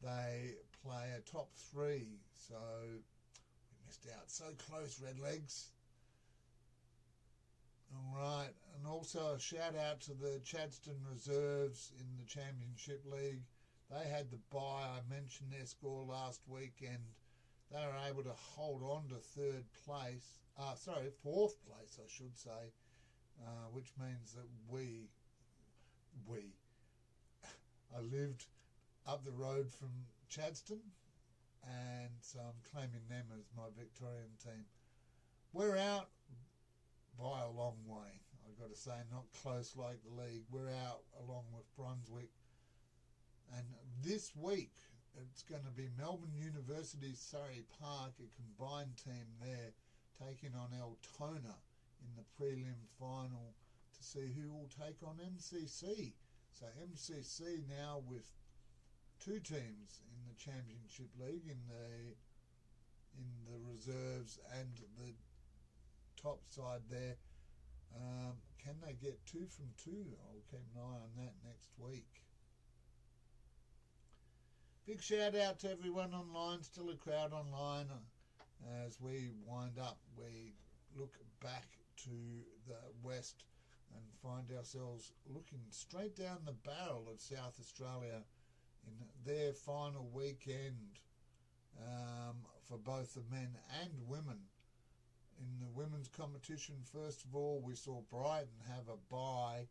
they play a top 3. So we missed out. So close, Redlegs. All right, and also a shout out to the Chadstone Reserves in the Championship League. They had the bye. I mentioned their score last weekend. They were able to hold on to 4th place, I should say, which means that I lived up the road from Chadstone, and so I'm claiming them as my Victorian team. We're out by a long way, I've got to say, not close like the league. We're out along with Brunswick. And this week, it's going to be Melbourne University Surrey Park, a combined team there, taking on Altona in the prelim final to see who will take on MCC. So MCC now with 2 teams in the Championship League, in the reserves and the top side there. Can they get 2 from 2? I'll keep an eye on that next week. Big shout out to everyone online, still a crowd online. As we wind up, we look back to the west and find ourselves looking straight down the barrel of South Australia in their final weekend for both the men and women. In the women's competition, first of all, we saw Brighton have a bye,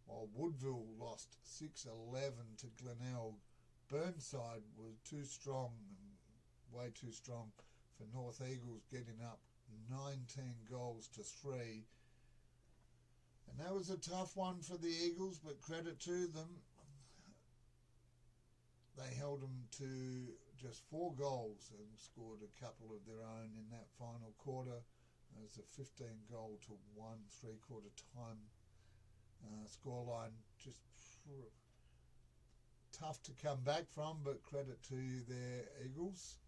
while Woodville lost 6-11 to Glenelg. Burnside was too strong, way too strong for North Eagles, getting up 19 goals to 3. And that was a tough one for the Eagles, but credit to them. They held them to just 4 goals and scored a couple of their own in that final quarter. It was a 15-goal to 1 3/4 time scoreline. Just tough to come back from, but credit to you there, Eagles.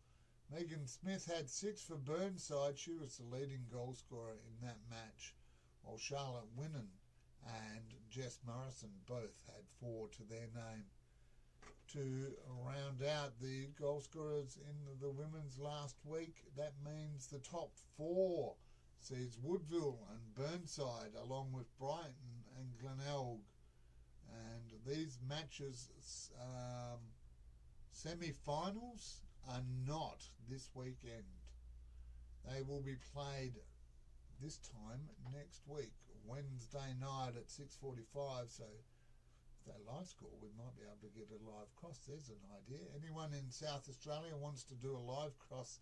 Megan Smith had 6 for Burnside. She was the leading goal scorer in that match, while Charlotte Winnan and Jess Morrison both had 4 to their name. To round out the goal scorers in the women's last week, that means the top 4 sees Woodville and Burnside, along with Brighton and Glenelg. And these matches, semi-finals, are not this weekend. They will be played this time next week, Wednesday night at 6:45. So if they live score, we might be able to get a live cross. There's an idea. Anyone in South Australia wants to do a live cross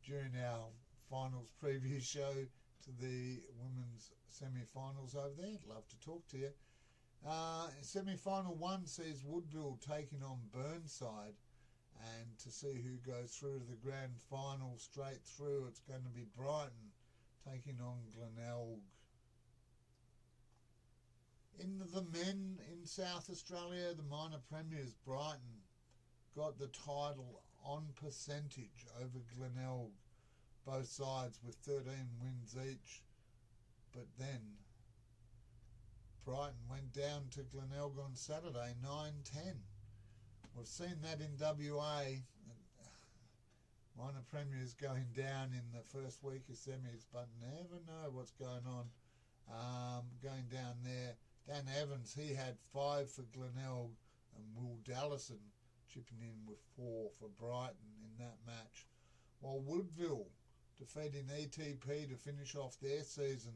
during our finals preview show to the women's semi-finals over there, I'd love to talk to you. Semi-final 1 sees Woodville taking on Burnside, and to see who goes through to the grand final straight through, it's going to be Brighton taking on Glenelg. In the men in South Australia, the minor premiers, Brighton got the title on percentage over Glenelg, both sides with 13 wins each. But then Brighton went down to Glenelg on Saturday, 9-10. We've seen that in WA. Minor premiers going down in the first week of semis, but never know what's going on. Going down there, Dan Evans, he had 5 for Glenelg, and Will Dallison chipping in with 4 for Brighton in that match, while Woodville defeating ETP to finish off their season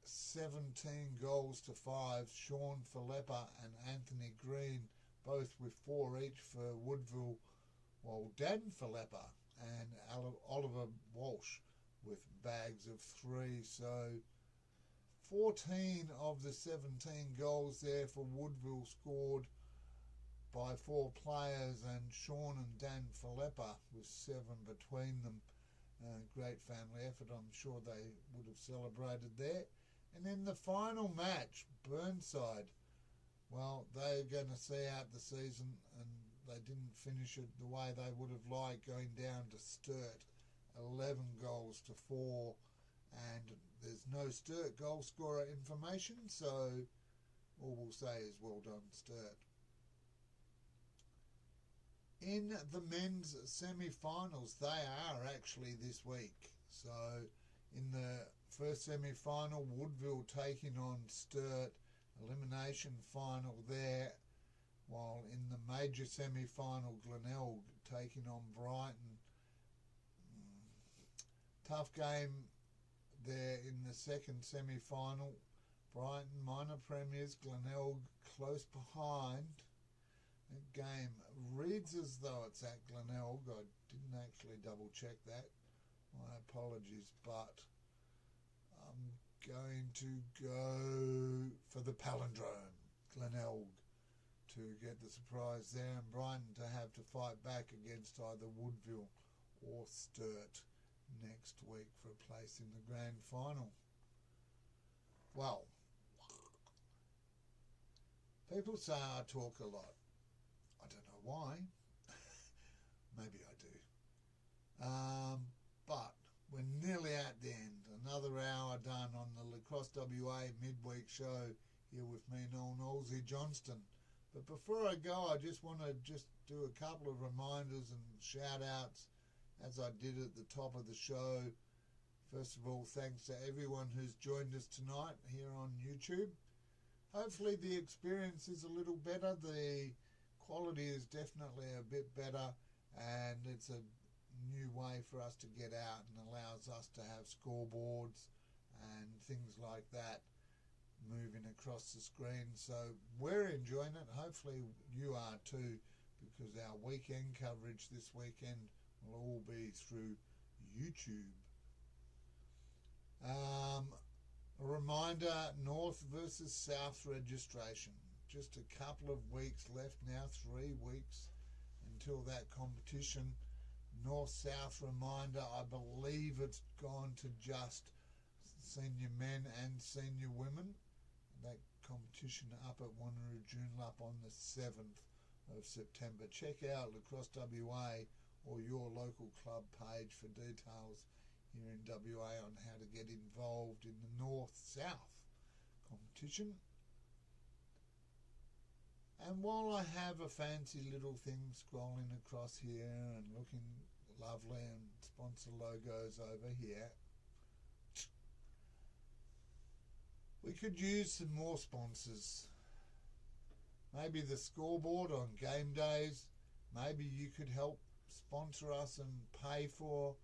17 goals to 5. Sean Philippa and Anthony Green both with 4 each for Woodville, while Dan Philippa and Oliver Walsh with bags of 3. So 14 of the 17 goals there for Woodville scored by 4 players, and Sean and Dan Philippa with 7 between them. Great family effort. I'm sure they would have celebrated there. And in the final match, Burnside, well, they're going to see out the season, and they didn't finish it the way they would have liked, going down to Sturt, 11 goals to 4, and there's no Sturt goal scorer information, so all we'll say is well done, Sturt. In the men's semi-finals, they are actually this week. So in the first semi-final, Woodville taking on Sturt, elimination final there, while in the major semi-final, Glenelg taking on Brighton. Tough game there in the second semi-final. Brighton minor premiers, Glenelg close behind. That game reads as though it's at Glenelg. I didn't actually double check that. My apologies, but I'm going to go for the palindrome, Glenelg, to get the surprise there, and Brighton to have to fight back against either Woodville or Sturt next week for a place in the grand final. Well, people say I talk a lot. I don't know why. Maybe I do. But we're nearly at the end. Another hour done on the Lacrosse WA midweek show here with me, Noel Knowlesy Johnston. But before I go, I just want to do a couple of reminders and shout outs as I did at the top of the show. First of all, thanks to everyone who's joined us tonight here on YouTube. Hopefully the experience is a little better. The quality is definitely a bit better, and it's a new way for us to get out and allows us to have scoreboards and things like that moving across the screen. So we're enjoying it. Hopefully you are too, because our weekend coverage this weekend will all be through YouTube. A reminder, North versus South registration. Just a couple of weeks left now, 3 weeks until that competition. North-South reminder, I believe it's gone to just senior men and senior women. That competition up at Wanneroo Joondalup on the 7th of September. Check out Lacrosse WA or your local club page for details here in WA on how to get involved in the North-South competition. And while I have a fancy little thing scrolling across here and looking lovely and sponsor logos over here, we could use some more sponsors. Maybe the scoreboard on game days. Maybe you could help sponsor us and pay for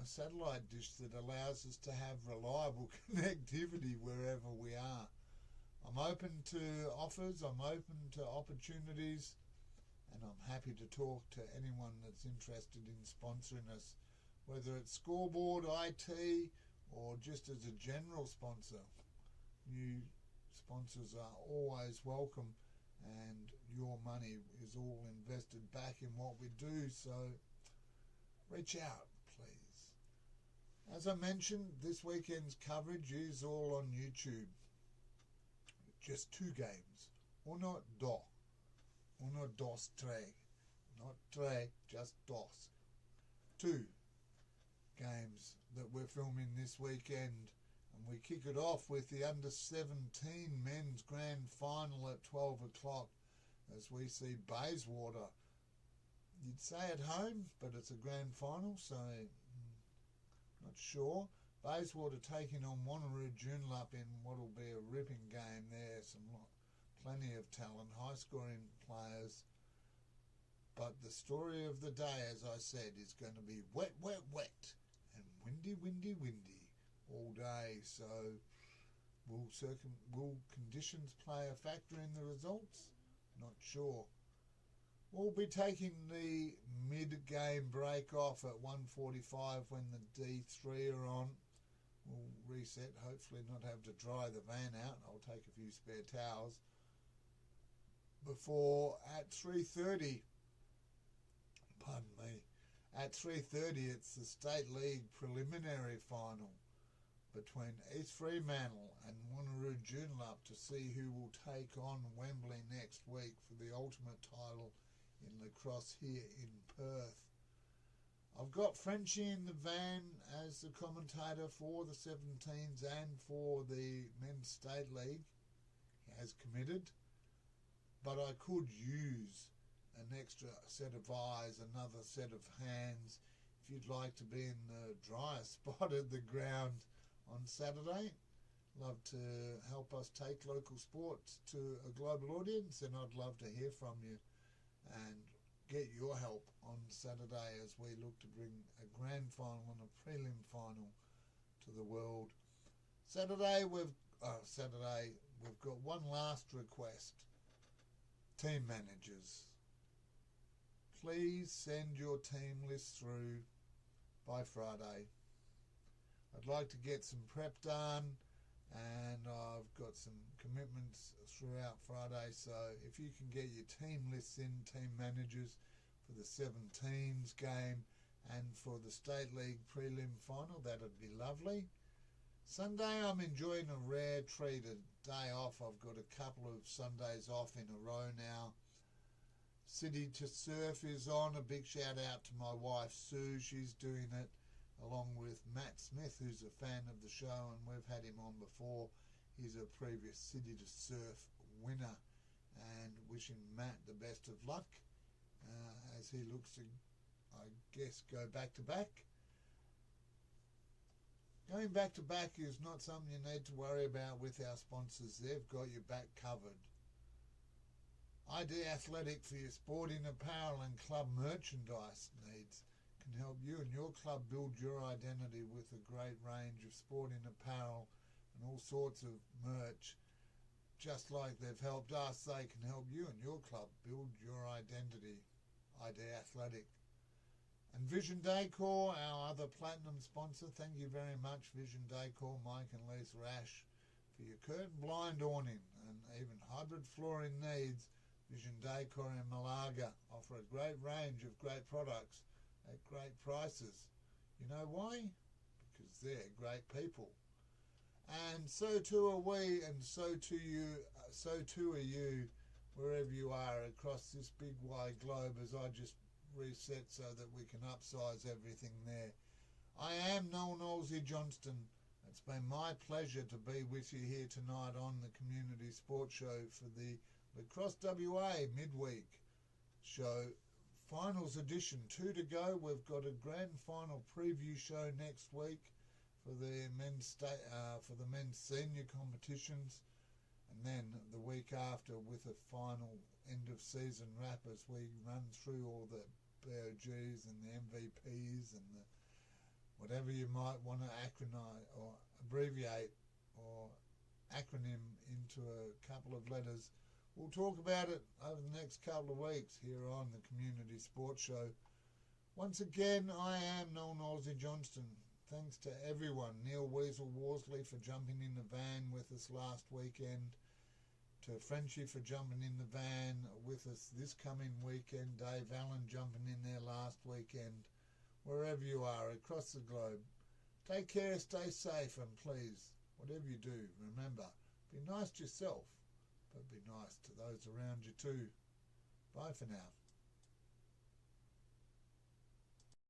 a satellite dish that allows us to have reliable connectivity wherever we are. I'm open to offers, I'm open to opportunities, and I'm happy to talk to anyone that's interested in sponsoring us, whether it's scoreboard, IT, or just as a general sponsor. New sponsors are always welcome, and your money is all invested back in what we do, so reach out, please. As I mentioned, this weekend's coverage is all on YouTube. Just 2 games. Uno, dos, tres. Not tres, just dos. 2 games that we're filming this weekend. And we kick it off with the under-17 men's grand final at 12 o'clock as we see Bayswater. You'd say at home, but it's a grand final, so not sure. Bayswater taking on Wanneroo Joondalup in what will be a ripping game there. Plenty of talent, high-scoring players. But the story of the day, as I said, is going to be wet, wet, wet, and windy, windy, windy all day. So will conditions play a factor in the results? Not sure. We'll be taking the mid-game break off at 1:45 when the D3 are on. We'll reset, hopefully not have to dry the van out. I'll take a few spare towels. Before at 3:30, pardon me, at 3:30 it's the State League preliminary final between East Fremantle and Wanneroo Joondalup to see who will take on Wembley next week for the ultimate title in Lacrosse here in Perth. I've got Frenchie in the van as the commentator for the 17s and for the Men's State League. He has committed, but I could use an extra set of eyes, another set of hands, if you'd like to be in the drier spot of the ground on Saturday. Love to help us take local sports to a global audience, and I'd love to hear from you and get your help on Saturday as we look to bring a grand final and a prelim final to the world. Saturday we've got one last request. Team managers, please send your team list through by Friday. I'd like to get some prep done, and I've got some commitments throughout Friday, so if you can get your team lists in, team managers, for the 17s game and for the State League prelim final, that'd be lovely. Sunday I'm enjoying a rare treat, a day off. I've got a couple of Sundays off in a row now. City to Surf is on. A big shout out to my wife Sue, she's doing it, along with Matt Smith, who's a fan of the show, and we've had him on before. He's a previous City to Surf winner, and wishing Matt the best of luck as he looks to, I guess, go back to back. Going back to back is not something you need to worry about with our sponsors. They've got your back covered. ID Athletic for your sporting apparel and club merchandise needs can help you and your club build your identity with a great range of sporting apparel and all sorts of merch. Just like they've helped us, they can help you and your club build your identity. ID Athletic. And Vision Decor, our other platinum sponsor, thank you very much, Vision Decor, Mike and Lisa Ash, for your curtain blind awning and even hybrid flooring needs. Vision Decor in Malaga offer a great range of great products at great prices. You know why? Because they're great people. And so too are we, and so too are you, wherever you are across this big wide globe, as I just reset so that we can upsize everything there. I am Noel Nosey Johnston. It's been my pleasure to be with you here tonight on the Community Sports Show for the Lacrosse WA Midweek show. Finals edition, 2 to go. We've got a grand final preview show next week for the men's senior competitions, and then the week after with a final end of season wrap as we run through all the BOGs and the MVPs and the whatever you might want to abbreviate or acronym into a couple of letters. We'll talk about it over the next couple of weeks here on the Community Sports Show. Once again, I am Noel Nosey Johnston. Thanks to everyone. Neil Weasel Worsley for jumping in the van with us last weekend. To Frenchie for jumping in the van with us this coming weekend. Dave Allen jumping in there last weekend. Wherever you are across the globe, take care, stay safe, and please, whatever you do, remember, be nice to yourself, but be nice to those around you too. Bye for now.